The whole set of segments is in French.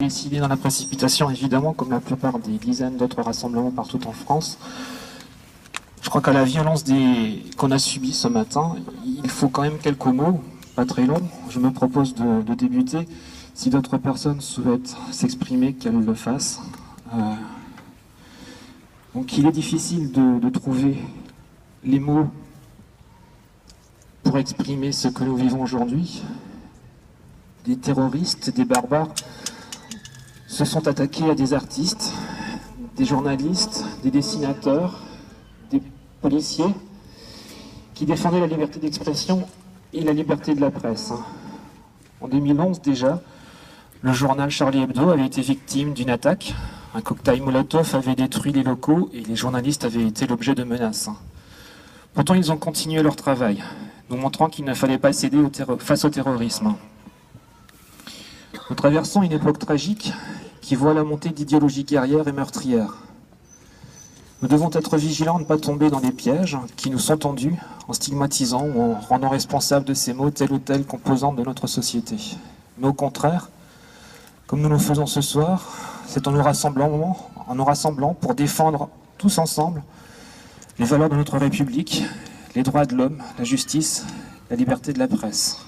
Décidé dans la précipitation, évidemment, comme la plupart des dizaines d'autres rassemblements partout en France. Je crois qu'à la violence qu'on a subie ce matin, il faut quand même quelques mots, pas très longs. Je me propose de débuter. Si d'autres personnes souhaitent s'exprimer, qu'elles le fassent. Donc il est difficile de trouver les mots pour exprimer ce que nous vivons aujourd'hui. Des terroristes, des barbares se sont attaqués à des artistes, des journalistes, des dessinateurs, des policiers qui défendaient la liberté d'expression et la liberté de la presse. En 2011 déjà, le journal Charlie Hebdo avait été victime d'une attaque. Un cocktail Molotov avait détruit les locaux et les journalistes avaient été l'objet de menaces. Pourtant, ils ont continué leur travail, nous montrant qu'il ne fallait pas céder face au terrorisme. Nous traversons une époque tragique qui voit la montée d'idéologies guerrières et meurtrières. Nous devons être vigilants de ne pas tomber dans les pièges qui nous sont tendus en stigmatisant ou en rendant responsables de ces mots telle ou telle composante de notre société. Mais au contraire, comme nous le faisons ce soir, c'est en nous rassemblant pour défendre tous ensemble les valeurs de notre République, les droits de l'homme, la justice, la liberté de la presse.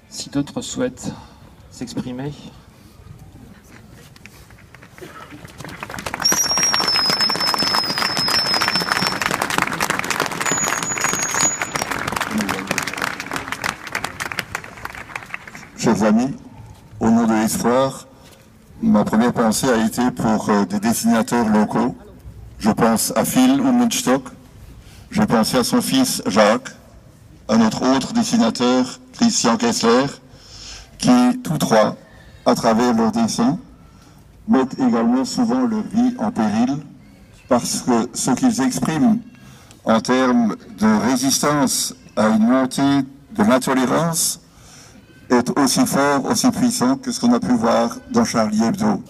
Si d'autres souhaitent s'exprimer. Chers amis, au nom de l'espoir, ma première pensée a été pour des dessinateurs locaux. Je pense à Phil Ummenstock, je pensais à son fils Jacques, à notre autre dessinateur Christian Kessler, qui, tous trois, à travers leurs dessins, mettent également souvent leur vie en péril, parce que ce qu'ils expriment en termes de résistance à une montée de l'intolérance est aussi fort, aussi puissant que ce qu'on a pu voir dans Charlie Hebdo.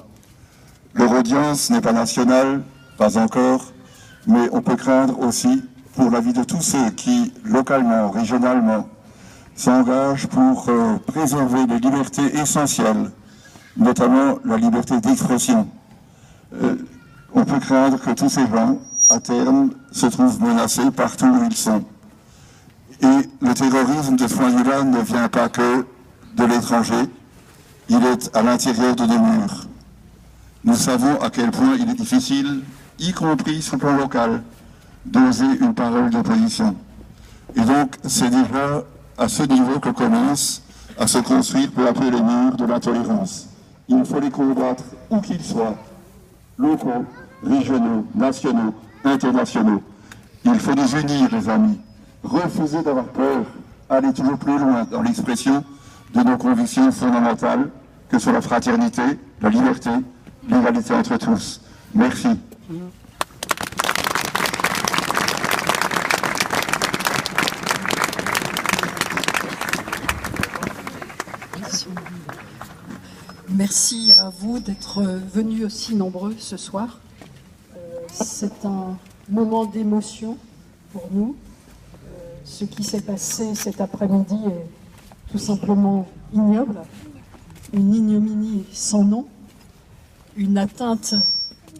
Leur audience n'est pas nationale, pas encore, mais on peut craindre aussi pour la vie de tous ceux qui, localement, régionalement, s'engagent pour préserver les libertés essentielles, notamment la liberté d'expression. On peut craindre que tous ces gens, à terme, se trouvent menacés partout où ils sont. Et le terrorisme, de ce point de vue-là, ne vient pas que de l'étranger, il est à l'intérieur de nos murs. Nous savons à quel point il est difficile, y compris sur le plan local, d'oser une parole d'opposition. Et donc, c'est déjà à ce niveau que commencent à se construire peu à peu les murs de l'intolérance. Il faut les combattre où qu'ils soient, locaux, régionaux, nationaux, internationaux. Il faut nous unir, les amis, refuser d'avoir peur, aller toujours plus loin dans l'expression de nos convictions fondamentales, que sont la fraternité, la liberté, l'égalité entre tous. Merci. Merci à vous d'être venus aussi nombreux ce soir. C'est un moment d'émotion pour nous. Ce qui s'est passé cet après-midi est tout simplement ignoble, une ignominie sans nom, une atteinte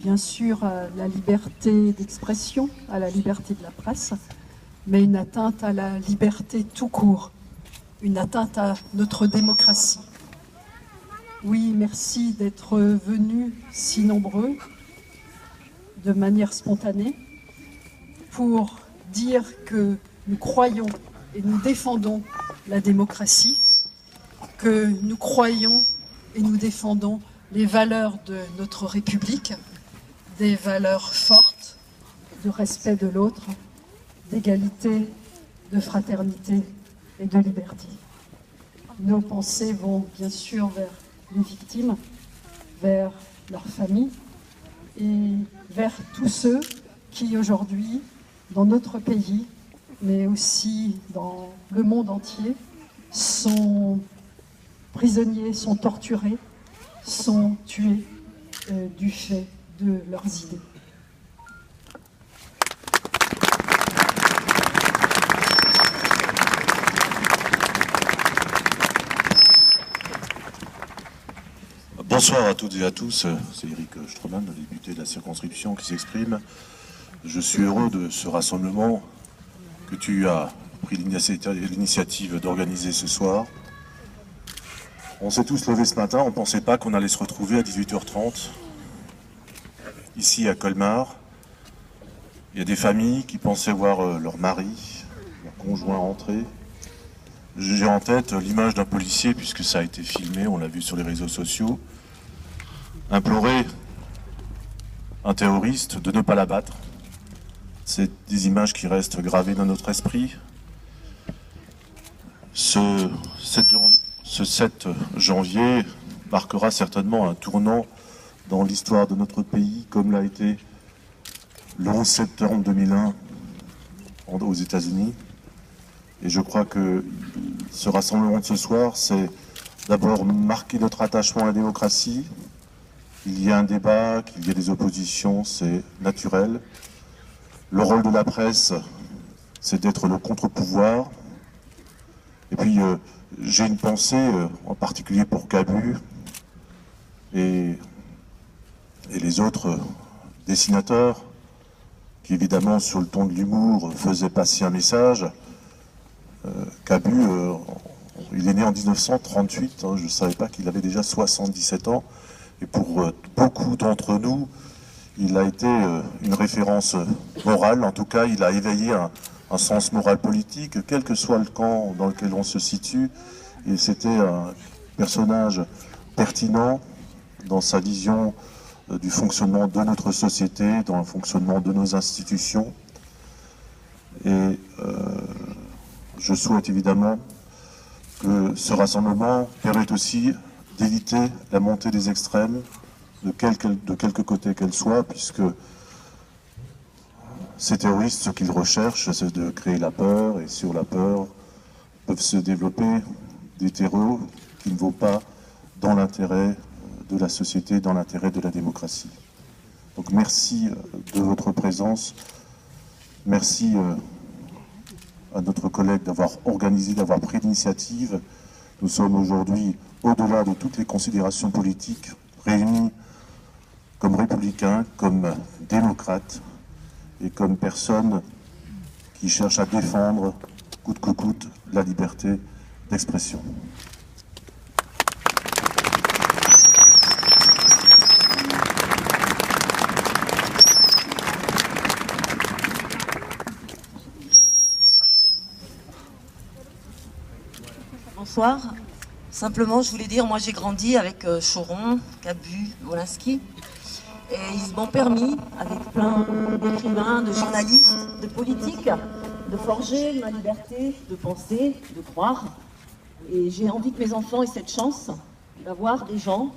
bien sûr à la liberté d'expression, à la liberté de la presse, mais une atteinte à la liberté tout court, une atteinte à notre démocratie. Oui, merci d'être venus si nombreux, de manière spontanée, pour dire que nous croyons et nous défendons la démocratie, que nous croyons et nous défendons les valeurs de notre République, des valeurs fortes de respect de l'autre, d'égalité, de fraternité et de liberté. Nos pensées vont bien sûr vers les victimes, vers leurs familles et vers tous ceux qui aujourd'hui, dans notre pays, mais aussi dans le monde entier, sont prisonniers, sont torturés, sont tués du fait de leurs idées. Bonsoir à toutes et à tous, c'est Eric Stroman, le député de la circonscription qui s'exprime. Je suis heureux de ce rassemblement que tu as pris l'initiative d'organiser ce soir. On s'est tous levés ce matin, on ne pensait pas qu'on allait se retrouver à 18h30, ici à Colmar. Il y a des familles qui pensaient voir leur mari, leur conjoint rentrer. J'ai en tête l'image d'un policier, puisque ça a été filmé, on l'a vu sur les réseaux sociaux, implorer un terroriste de ne pas l'abattre. C'est des images qui restent gravées dans notre esprit. Ce 7 janvier marquera certainement un tournant dans l'histoire de notre pays, comme l'a été le 11 septembre 2001 aux États-Unis. Et je crois que ce rassemblement de ce soir, c'est d'abord marquer notre attachement à la démocratie. Il y a un débat, qu'il y ait des oppositions, c'est naturel. Le rôle de la presse, c'est d'être le contre-pouvoir. Et puis, j'ai une pensée, en particulier pour Cabu et les autres dessinateurs, qui évidemment, sur le ton de l'humour, faisaient passer un message. Cabu, il est né en 1938, je ne savais pas qu'il avait déjà 77 ans, et pour beaucoup d'entre nous, il a été une référence morale, en tout cas il a éveillé un sens moral politique, quel que soit le camp dans lequel on se situe, et c'était un personnage pertinent dans sa vision du fonctionnement de notre société, dans le fonctionnement de nos institutions, et je souhaite évidemment que ce rassemblement permette aussi d'éviter la montée des extrêmes, de quelque côté qu'elle soit, puisque ces terroristes, ce qu'ils recherchent, c'est de créer la peur, et sur la peur peuvent se développer des terreaux qui ne vont pas dans l'intérêt de la société, dans l'intérêt de la démocratie. Donc merci de votre présence, merci à notre collègue d'avoir organisé, d'avoir pris l'initiative. Nous sommes aujourd'hui, au-delà de toutes les considérations politiques, réunis comme républicains, comme démocrates et comme personnes qui cherchent à défendre, coûte que coûte, la liberté d'expression. Bonsoir. Simplement, je voulais dire, moi j'ai grandi avec Choron, Cabu, Wolinski, et ils m'ont permis, avec plein d'écrivains, de journalistes, de politiques, de forger ma liberté de penser, de croire. Et j'ai envie que mes enfants aient cette chance d'avoir des gens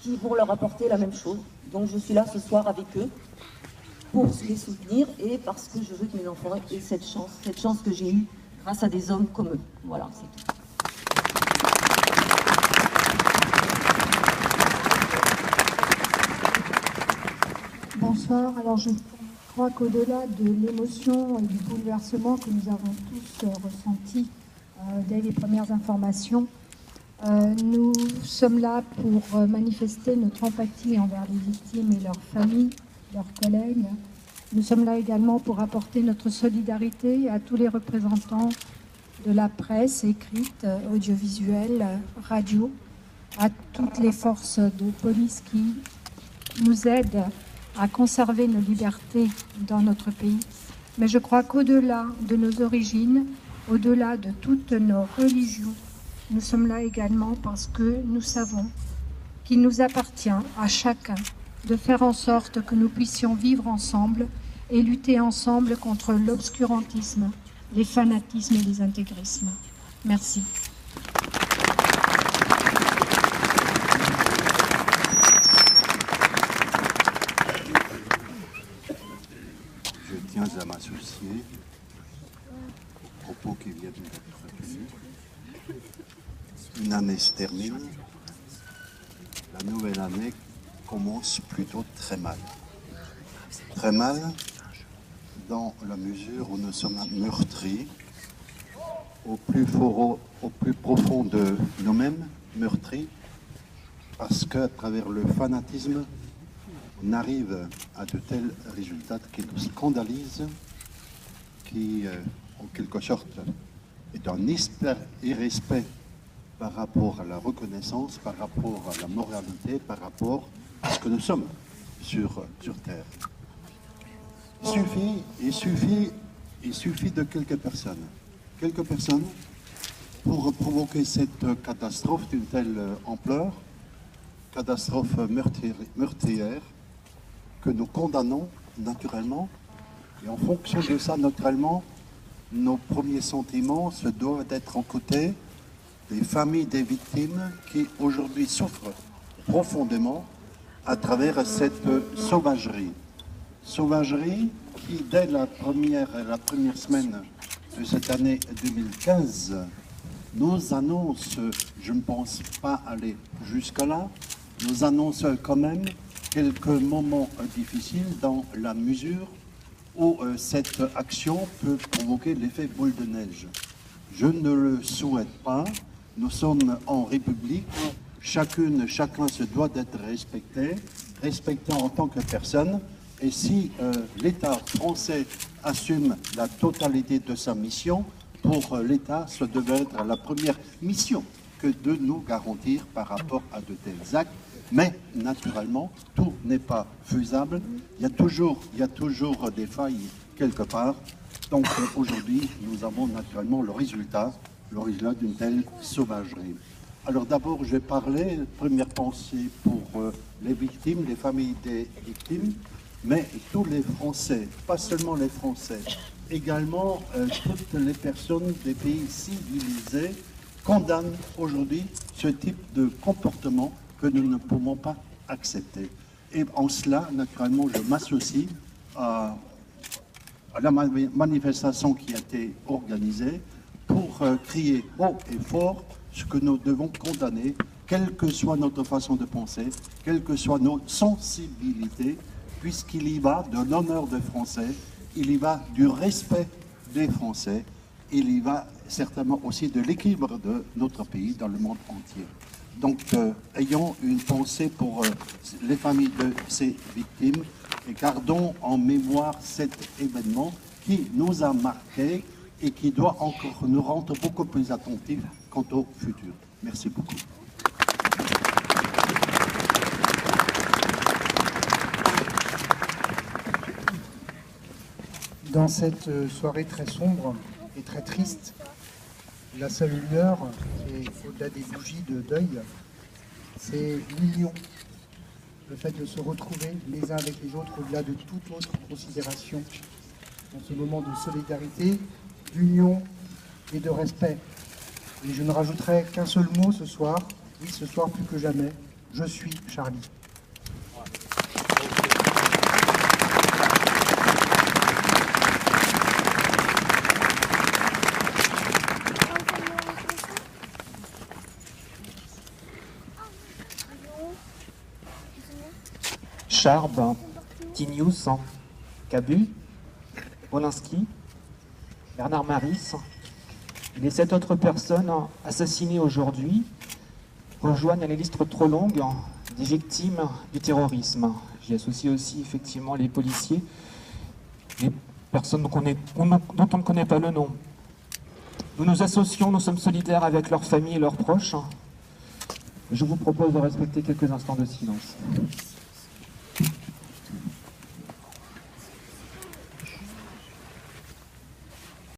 qui vont leur apporter la même chose. Donc je suis là ce soir avec eux pour les soutenir et parce que je veux que mes enfants aient cette chance que j'ai eue grâce à des hommes comme eux. Voilà, c'est tout. Bonsoir. Alors je crois qu'au-delà de l'émotion et du bouleversement que nous avons tous ressenti dès les premières informations, nous sommes là pour manifester notre empathie envers les victimes et leurs familles, leurs collègues. Nous sommes là également pour apporter notre solidarité à tous les représentants de la presse écrite, audiovisuelle, radio, à toutes les forces de police qui nous aident à conserver nos libertés dans notre pays. Mais je crois qu'au-delà de nos origines, au-delà de toutes nos religions, nous sommes là également parce que nous savons qu'il nous appartient à chacun de faire en sorte que nous puissions vivre ensemble et lutter ensemble contre l'obscurantisme, les fanatismes et les intégrismes. Merci. Je tiens à m'associer aux propos qui viennent d'être tenus. Une année se termine, la nouvelle année commence plutôt très mal. Très mal dans la mesure où nous sommes meurtris au plus profond de nous-mêmes, meurtris parce qu'à travers le fanatisme, on arrive à de tels résultats qui nous scandalisent, qui, en quelque sorte, est un irrespect par rapport à la reconnaissance, par rapport à la moralité, par rapport à ce que nous sommes sur Terre. Il suffit de quelques personnes pour provoquer cette catastrophe d'une telle ampleur, catastrophe meurtrière, que nous condamnons naturellement. Et en fonction de ça, naturellement, nos premiers sentiments se doivent d'être en côté des familles des victimes qui aujourd'hui souffrent profondément à travers cette sauvagerie. Sauvagerie qui, dès la première semaine de cette année 2015, nous annonce, je ne pense pas aller jusque-là, nous annonce quand même quelques moments difficiles dans la mesure où cette action peut provoquer l'effet boule de neige. Je ne le souhaite pas. Nous sommes en République. Chacun se doit d'être respecté en tant que personne. Et si l'État français assume la totalité de sa mission, pour l'État, ce devait être la première mission que de nous garantir par rapport à de tels actes. Mais naturellement, tout n'est pas faisable. Il y a toujours des failles quelque part. Donc aujourd'hui, nous avons naturellement le résultat d'une telle sauvagerie. Alors d'abord, je vais parler, première pensée pour les victimes, les familles des victimes, mais tous les Français, pas seulement les Français, également toutes les personnes des pays civilisés condamnent aujourd'hui ce type de comportement que nous ne pouvons pas accepter. Et en cela, naturellement, je m'associe à la manifestation qui a été organisée pour crier haut et fort ce que nous devons condamner, quelle que soit notre façon de penser, quelles que soient nos sensibilités, puisqu'il y va de l'honneur des Français, il y va du respect des Français, il y va certainement aussi de l'équilibre de notre pays dans le monde entier. Donc, ayons une pensée pour les familles de ces victimes et gardons en mémoire cet événement qui nous a marqués et qui doit encore nous rendre beaucoup plus attentifs quant au futur. Merci beaucoup. Dans cette soirée très sombre et très triste, la seule lueur, et au-delà des bougies de deuil, c'est l'union. Le fait de se retrouver les uns avec les autres, au-delà de toute autre considération, dans ce moment de solidarité, d'union et de respect. Et je ne rajouterai qu'un seul mot ce soir, oui, ce soir plus que jamais, je suis Charlie. Charb, Tinius, Cabu, Wolinski, Bernard Maris et les 7 autres personnes assassinées aujourd'hui rejoignent les listes trop longues des victimes du terrorisme. J'y associe aussi effectivement les policiers, les personnes dont on ne connaît pas le nom. Nous nous associons, nous sommes solidaires avec leurs familles et leurs proches. Je vous propose de respecter quelques instants de silence.